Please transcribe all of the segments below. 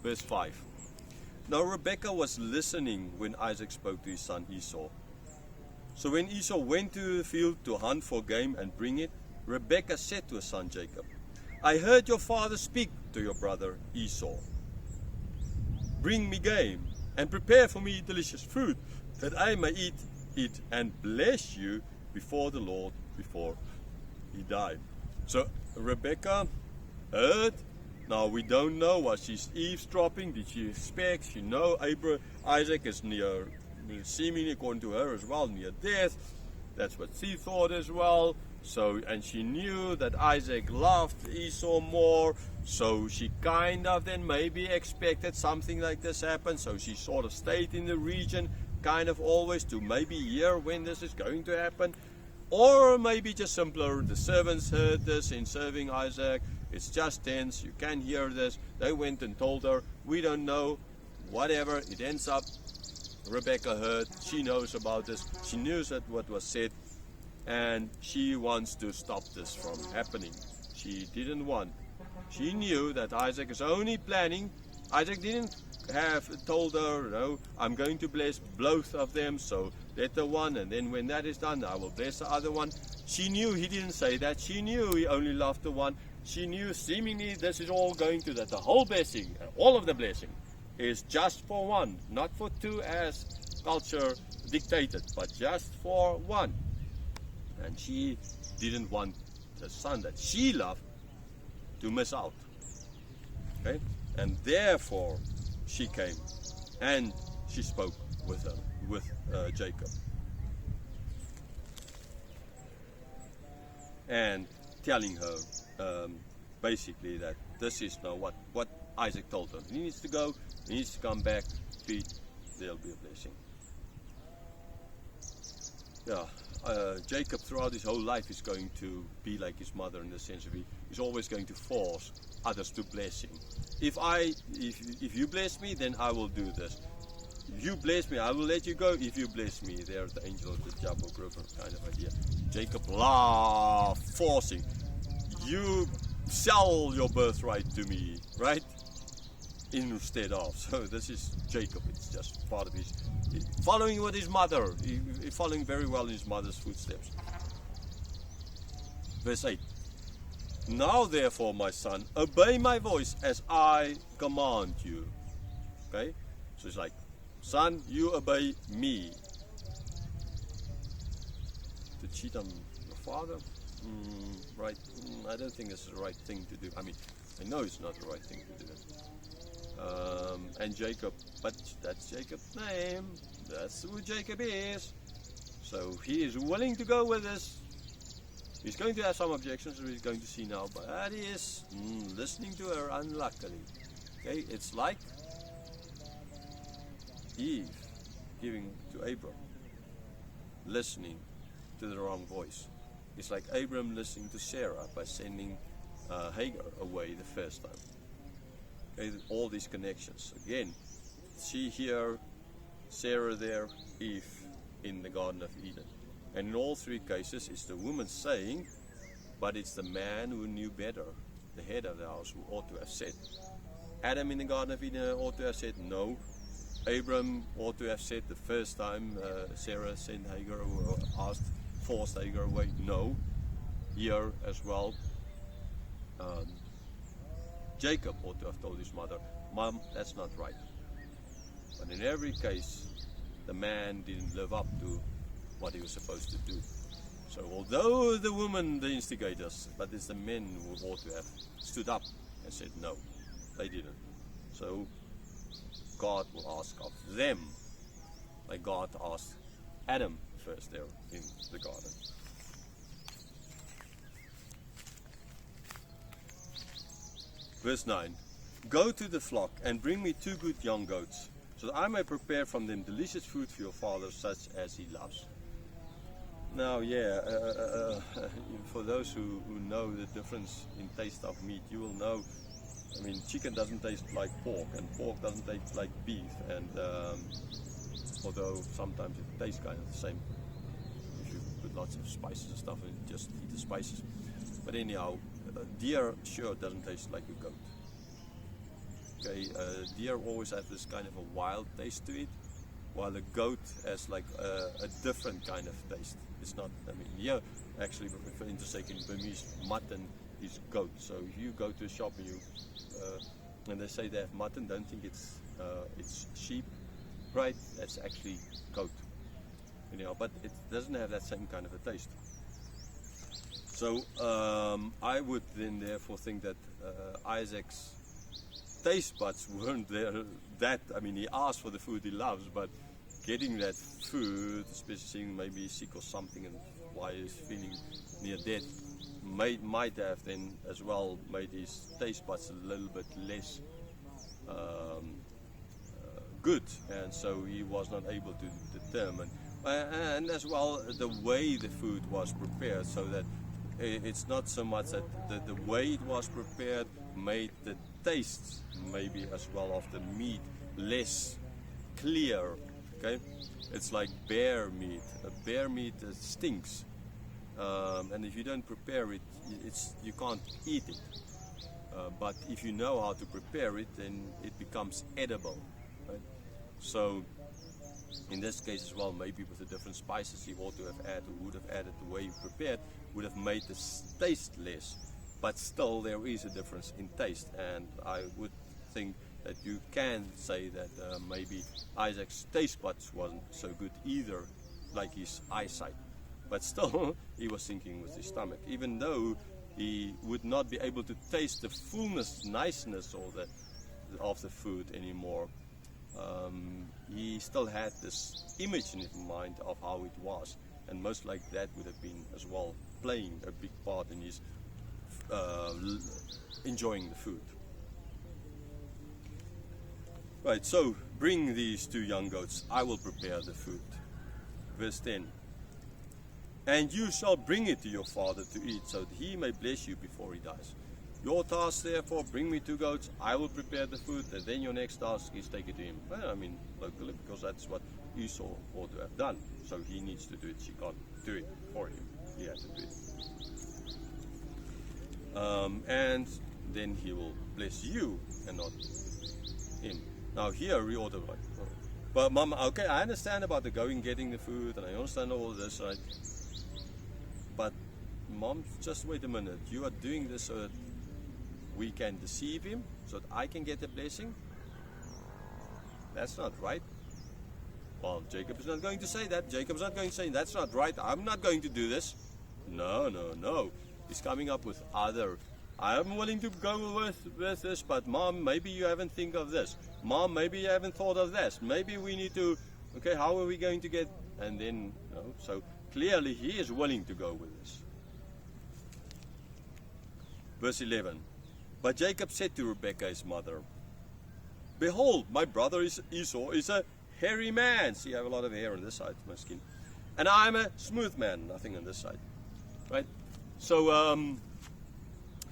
Verse 5. Now Rebekah was listening when Isaac spoke to his son Esau. So when Esau went to the field to hunt for game and bring it, Rebekah said to her son Jacob, I heard your father speak to your brother Esau. Bring me game and prepare for me delicious food, that I may eat it and bless you before the Lord before he died. So Rebekah heard. Now we don't know, was she eavesdropping? Did she expect? She know Isaac is near, seemingly according to her as well, near death. That's what she thought as well. So, and she knew that Isaac loved Esau more, so she kind of then maybe expected something like this happen. So she sort of stayed in the region, kind of always to maybe hear when this is going to happen. Or maybe just simpler, the servants heard this in serving Isaac. It's just tense, you can hear this. They went and told her, we don't know, whatever. It ends up, Rebekah heard, she knows about this. She knew that what was said, and she wants to stop this from happening. She didn't want. She knew that Isaac is only planning. Isaac didn't have told her, no, I'm going to bless both of them, so let the one, and then when that is done, I will bless the other one. She knew he didn't say that. She knew he only loved the one. She knew seemingly this is all going to, that the whole blessing, all of the blessing, is just for one, not for two as culture dictated, but just for one. And she didn't want the son that she loved to miss out. Okay? And therefore she came and she spoke with Jacob. And telling her basically that this is now what Isaac told her. He needs to go, he needs to come back, feed, there'll be a blessing. Yeah, Jacob throughout his whole life is going to be like his mother in the sense of he's always going to force others to bless him. If you bless me, then I will do this. If you bless me, I will let you go. If you bless me, there's the angel of the Jabbok River kind of idea. Jacob laughed, forcing. You sell your birthright to me, right? Instead of. So this is Jacob. It's just part of his following what his mother, following very well in his mother's footsteps. Verse 8. Now therefore, my son, obey my voice as I command you. Okay? So it's like, son, you obey me. To cheat on your father? Right? I don't think it's the right thing to do. I mean, I know it's not the right thing to do. And Jacob, but that's Jacob's name. That's who Jacob is. So he is willing to go with this. He's going to have some objections, we're going to see now, but he is listening to her unluckily. Okay, it's like Eve giving to Abram, listening to the wrong voice. It's like Abram listening to Sarah by sending Hagar away the first time. Okay, all these connections. Again, she here, Sarah there, Eve in the Garden of Eden. And in all three cases, it's the woman saying, but it's the man who knew better, the head of the house, who ought to have said. Adam in the Garden of Eden ought to have said no. Abram ought to have said the first time Sarah sent Hagar, or forced Hagar away, no. Here as well, Jacob ought to have told his mother, Mom, that's not right. But in every case, the man didn't live up to what he was supposed to do. So although the woman, the instigators, but it's the men who ought to have stood up and said no, they didn't. So God will ask of them, like God asked Adam first there in the garden. Verse 9, go to the flock and bring me 2 good young goats, so that I may prepare from them delicious food for your father, such as he loves. Now, for those who know the difference in taste of meat, you will know, I mean, chicken doesn't taste like pork, and pork doesn't taste like beef, and although sometimes it tastes kind of the same, if you put lots of spices and stuff, and just eat the spices. But anyhow, deer sure doesn't taste like a goat. Okay, deer always have this kind of a wild taste to it, while a goat has like a different kind of taste. It's not, I mean, yeah, actually, for intersect in Burmese, mutton is goat. So if you go to a shop and they say they have mutton, don't think it's sheep, right? That's actually goat. You know, but it doesn't have that same kind of a taste. So I would then therefore think that Isaac's taste buds weren't there. I mean, he asked for the food he loves, but getting that food, especially seeing maybe he's sick or something, and why he's feeling near death, might have then as well made his taste buds a little bit less good, and so he was not able to determine. And as well, the way the food was prepared, so that it's not so much that the way it was prepared made the taste maybe as well of the meat less clear. Okay, it's like bear meat. Bear meat stinks, and if you don't prepare it, you can't eat it. But if you know how to prepare it, then it becomes edible. Right? So in this case as well, maybe with the different spices he ought to have added, or would have added, the way he prepared would have made the taste less. But still, there is a difference in taste, and I would think that you can say that maybe Isaac's taste buds wasn't so good either, like his eyesight. But still, he was thinking with his stomach, even though he would not be able to taste the fullness, niceness of the food anymore. He still had this image in his mind of how it was, and most like that would have been as well playing a big part in his enjoying the food. Right, so bring these 2 young goats, I will prepare the food. Verse 10. And you shall bring it to your father to eat, so that he may bless you before he dies. Your task, therefore, bring me 2 goats, I will prepare the food, and then your next task is take it to him. Well, I mean, locally, because that's what Esau ought to have done. So he needs to do it, she can't do it for him. He has to do it. And then he will bless you and not him. Now here we ought to like, but Mom, okay, I understand about the going, getting the food, and I understand all of this, right? But Mom, just wait a minute. You are doing this so that we can deceive him, so that I can get the blessing? That's not right. Well, Jacob is not going to say that. Jacob's not going to say, that's not right. I'm not going to do this. No. He's coming up with other. I'm willing to go with this, but Mom, maybe you haven't think of this. Mom, maybe you haven't thought of this. Maybe we need to, okay, how are we going to get, and then, so clearly he is willing to go with this. Verse 11. But Jacob said to Rebekah, his mother, behold, my brother Esau is a hairy man. See, I have a lot of hair on this side of my skin. And I'm a smooth man, nothing on this side. Right? So,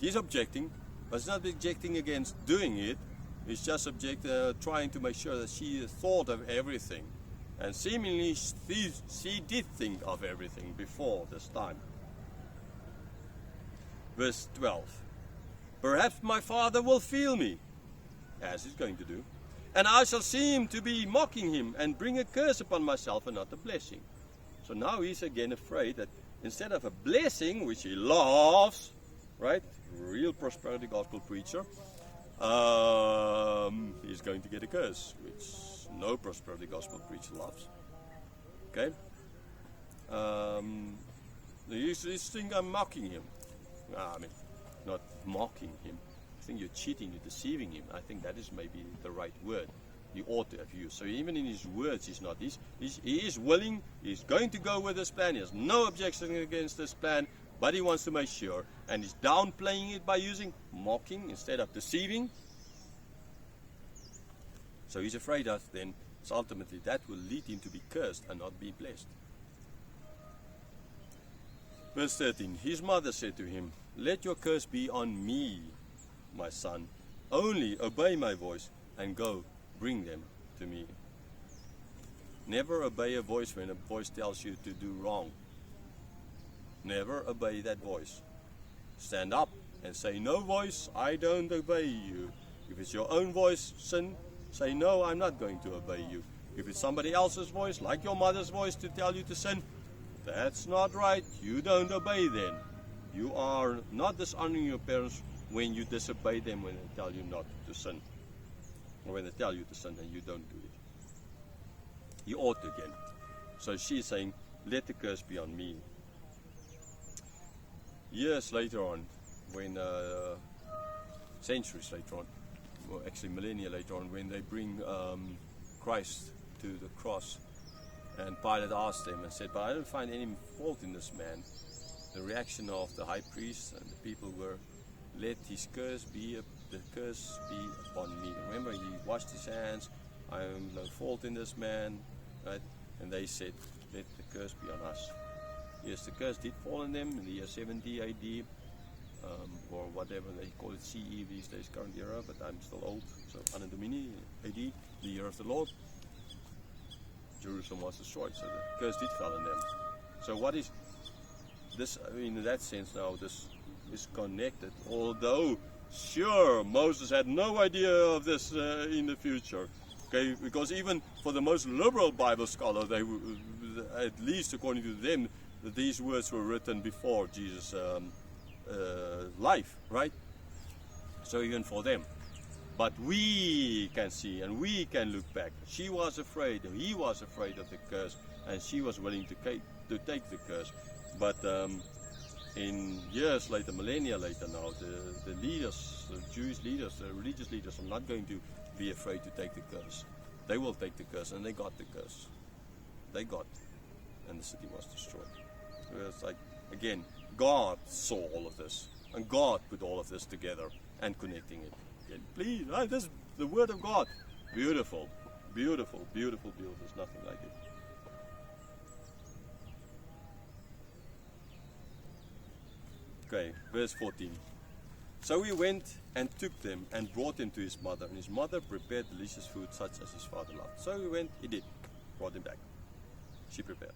he's objecting, but he's not objecting against doing it. He's just trying to make sure that she thought of everything. And seemingly she did think of everything before this time. Verse 12. Perhaps my father will feel me, as he's going to do, and I shall seem to be mocking him and bring a curse upon myself and not a blessing. So now he's again afraid that instead of a blessing, which he loves, right, real prosperity gospel preacher, he's going to get a curse, which no prosperity gospel preacher loves. Okay? He's thinking I'm mocking him. I mean, not mocking him. I think you're cheating, you're deceiving him. I think that is maybe the right word he ought to have used. So even in his words, he's not. He is willing, he's going to go with this plan. He has no objection against this plan, but he wants to make sure. And he's downplaying it by using mocking instead of deceiving. So he's afraid that then ultimately that will lead him to be cursed and not be blessed. Verse 13, his mother said to him, let your curse be on me, my son. Only obey my voice and go, bring them to me. Never obey a voice when a voice tells you to do wrong. Never obey that voice. Stand up and say, no voice, I don't obey you. If it's your own voice, sin, say, no, I'm not going to obey you. If it's somebody else's voice, like your mother's voice, to tell you to sin, that's not right. You don't obey them. You are not dishonoring your parents when you disobey them when they tell you not to sin. Or when they tell you to sin and you don't do it. You ought to again. So she's saying, let the curse be on me. Years later on, when centuries later on, well actually millennia later on, when they bring Christ to the cross, and Pilate asked them and said, but I don't find any fault in this man. The reaction of the high priest and the people were, let his curse be, the curse be upon me. Remember, he washed his hands, I am no fault in this man, right? And they said, let the curse be on us. Yes, the curse did fall on them in the year 70 AD, or whatever they call it, CE these days, current era, but I'm still old, so Anno Domini, AD, the year of the Lord. Jerusalem was destroyed, so the curse did fall on them. So what is this, I mean, in that sense now, this is connected, although sure, Moses had no idea of this in the future. Okay, because even for the most liberal Bible scholar, they, at least according to them, these words were written before Jesus' life, right? So even for them. But we can see and we can look back. She was afraid, he was afraid of the curse, and she was willing to take the curse. But in years later, millennia later now, the leaders, the Jewish leaders, the religious leaders are not going to be afraid to take the curse. They will take the curse, and they got the curse. They got, and the city was destroyed. So it's like, again, God saw all of this, and God put all of this together and connecting it. Again, please, right? This is the Word of God. Beautiful, beautiful, beautiful, beautiful. There's nothing like it. Okay, verse 14. So he went and took them and brought them to his mother, and his mother prepared delicious food such as his father loved. So he went, he did, brought them back. She prepared.